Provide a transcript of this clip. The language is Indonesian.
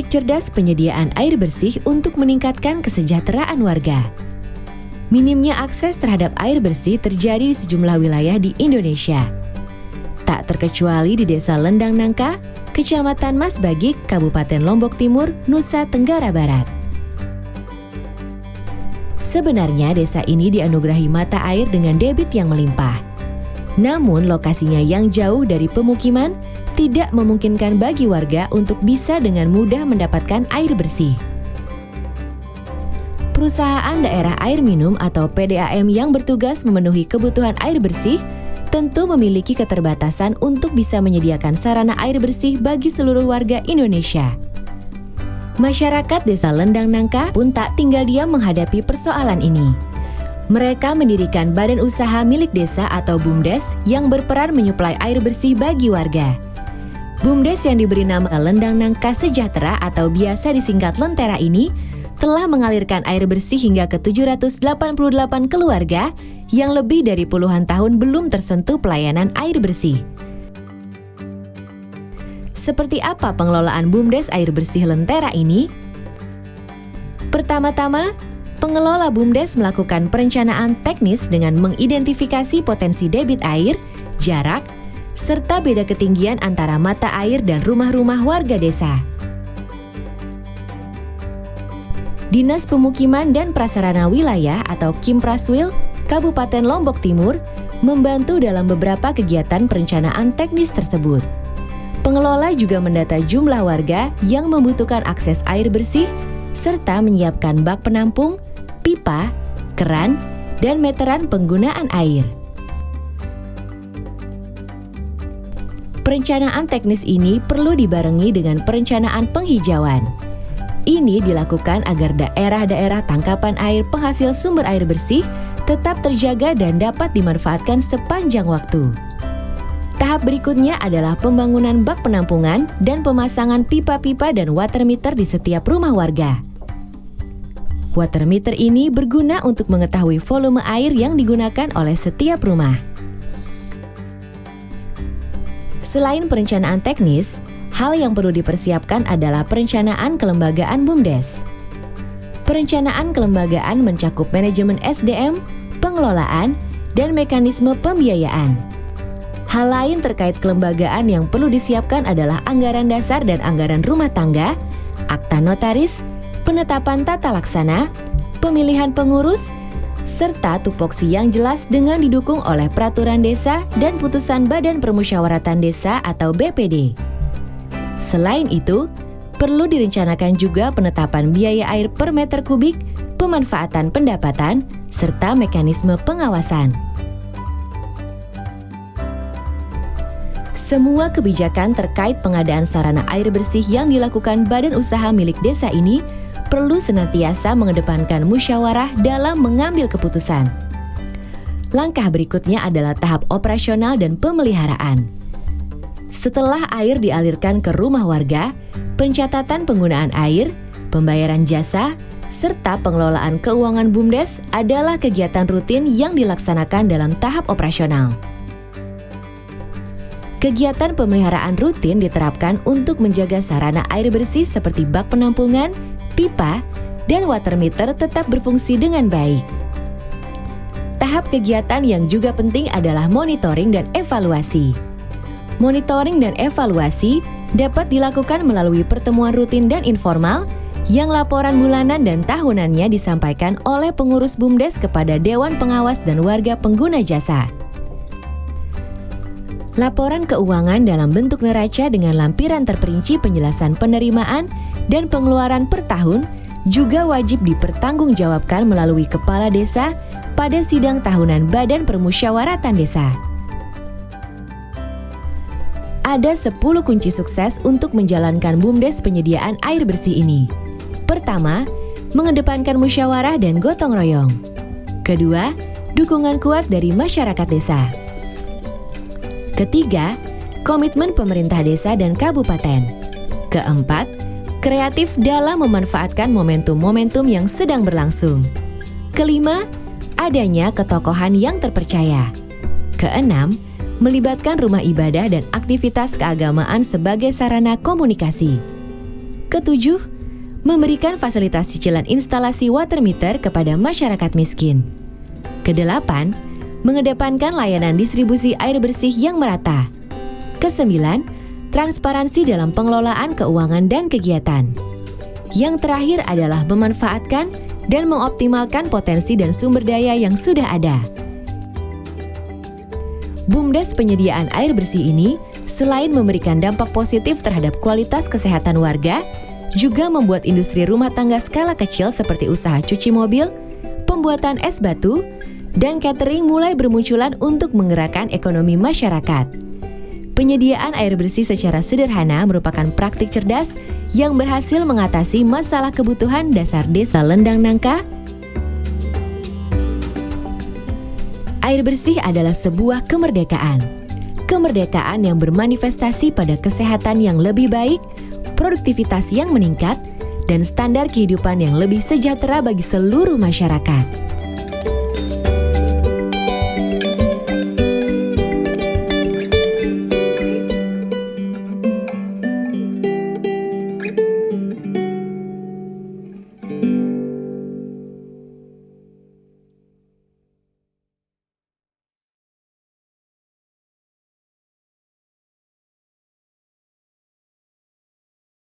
cerdas penyediaan air bersih untuk meningkatkan kesejahteraan warga. Minimnya akses terhadap air bersih terjadi di sejumlah wilayah di Indonesia. Tak terkecuali di Desa Lendang Nangka, Kecamatan Masbagik, Kabupaten Lombok Timur, Nusa Tenggara Barat. Sebenarnya desa ini dianugerahi mata air dengan debit yang melimpah. Namun lokasinya yang jauh dari pemukiman tidak memungkinkan bagi warga untuk bisa dengan mudah mendapatkan air bersih. Perusahaan Daerah Air Minum atau PDAM yang bertugas memenuhi kebutuhan air bersih tentu memiliki keterbatasan untuk bisa menyediakan sarana air bersih bagi seluruh warga Indonesia. Masyarakat Desa Lendang Nangka pun tak tinggal diam menghadapi persoalan ini. Mereka mendirikan badan usaha milik desa atau BUMDes yang berperan menyuplai air bersih bagi warga. BUMDes yang diberi nama Lendang Nangka Sejahtera atau biasa disingkat Lentera ini telah mengalirkan air bersih hingga ke 788 keluarga yang lebih dari puluhan tahun belum tersentuh pelayanan air bersih. Seperti apa pengelolaan BUMDes air bersih Lentera ini? Pertama-tama, pengelola BUMDes melakukan perencanaan teknis dengan mengidentifikasi potensi debit air, jarak, serta beda ketinggian antara mata air dan rumah-rumah warga desa. Dinas Pemukiman dan Prasarana Wilayah atau Kimpraswil, Kabupaten Lombok Timur, membantu dalam beberapa kegiatan perencanaan teknis tersebut. Pengelola juga mendata jumlah warga yang membutuhkan akses air bersih, serta menyiapkan bak penampung, pipa, keran, dan meteran penggunaan air. Perencanaan teknis ini perlu dibarengi dengan perencanaan penghijauan. Ini dilakukan agar daerah-daerah tangkapan air penghasil sumber air bersih tetap terjaga dan dapat dimanfaatkan sepanjang waktu. Tahap berikutnya adalah pembangunan bak penampungan dan pemasangan pipa-pipa dan water meter di setiap rumah warga. Water meter ini berguna untuk mengetahui volume air yang digunakan oleh setiap rumah. Selain perencanaan teknis, hal yang perlu dipersiapkan adalah perencanaan kelembagaan BUMDes. Perencanaan kelembagaan mencakup manajemen SDM, pengelolaan, dan mekanisme pembiayaan. Hal lain terkait kelembagaan yang perlu disiapkan adalah anggaran dasar dan anggaran rumah tangga, akta notaris, penetapan tata laksana, pemilihan pengurus, serta tupoksi yang jelas dengan didukung oleh peraturan desa dan putusan Badan Permusyawaratan Desa atau BPD. Selain itu, perlu direncanakan juga penetapan biaya air per meter kubik, pemanfaatan pendapatan, serta mekanisme pengawasan. Semua kebijakan terkait pengadaan sarana air bersih yang dilakukan badan usaha milik desa ini perlu senantiasa mengedepankan musyawarah dalam mengambil keputusan. Langkah berikutnya adalah tahap operasional dan pemeliharaan. Setelah air dialirkan ke rumah warga, pencatatan penggunaan air, pembayaran jasa, serta pengelolaan keuangan BUMDes adalah kegiatan rutin yang dilaksanakan dalam tahap operasional. Kegiatan pemeliharaan rutin diterapkan untuk menjaga sarana air bersih seperti bak penampungan, pipa, dan water meter tetap berfungsi dengan baik. Tahap kegiatan yang juga penting adalah monitoring dan evaluasi. Monitoring dan evaluasi dapat dilakukan melalui pertemuan rutin dan informal yang laporan bulanan dan tahunannya disampaikan oleh pengurus BUMDes kepada Dewan Pengawas dan warga pengguna jasa. Laporan keuangan dalam bentuk neraca dengan lampiran terperinci penjelasan penerimaan dan pengeluaran per tahun juga wajib dipertanggungjawabkan melalui Kepala Desa pada sidang tahunan Badan Permusyawaratan Desa. Ada 10 kunci sukses untuk menjalankan BUMDes penyediaan air bersih ini. Pertama, mengedepankan musyawarah dan gotong royong. Kedua, dukungan kuat dari masyarakat desa. Ketiga, komitmen pemerintah desa dan kabupaten. Keempat, kreatif dalam memanfaatkan momentum-momentum yang sedang berlangsung. Kelima, adanya ketokohan yang terpercaya. Keenam, melibatkan rumah ibadah dan aktivitas keagamaan sebagai sarana komunikasi. Ketujuh, memberikan fasilitas cicilan instalasi water meter kepada masyarakat miskin. Kedelapan, mengedepankan layanan distribusi air bersih yang merata. Kesembilan, transparansi dalam pengelolaan keuangan dan kegiatan. Yang terakhir adalah memanfaatkan dan mengoptimalkan potensi dan sumber daya yang sudah ada. BUMDes penyediaan air bersih ini selain memberikan dampak positif terhadap kualitas kesehatan warga, juga membuat industri rumah tangga skala kecil seperti usaha cuci mobil, pembuatan es batu, dan catering mulai bermunculan untuk menggerakkan ekonomi masyarakat. Penyediaan air bersih secara sederhana merupakan praktik cerdas yang berhasil mengatasi masalah kebutuhan dasar desa Lendang Nangka. Air bersih adalah sebuah kemerdekaan. Kemerdekaan yang bermanifestasi pada kesehatan yang lebih baik, produktivitas yang meningkat, dan standar kehidupan yang lebih sejahtera bagi seluruh masyarakat.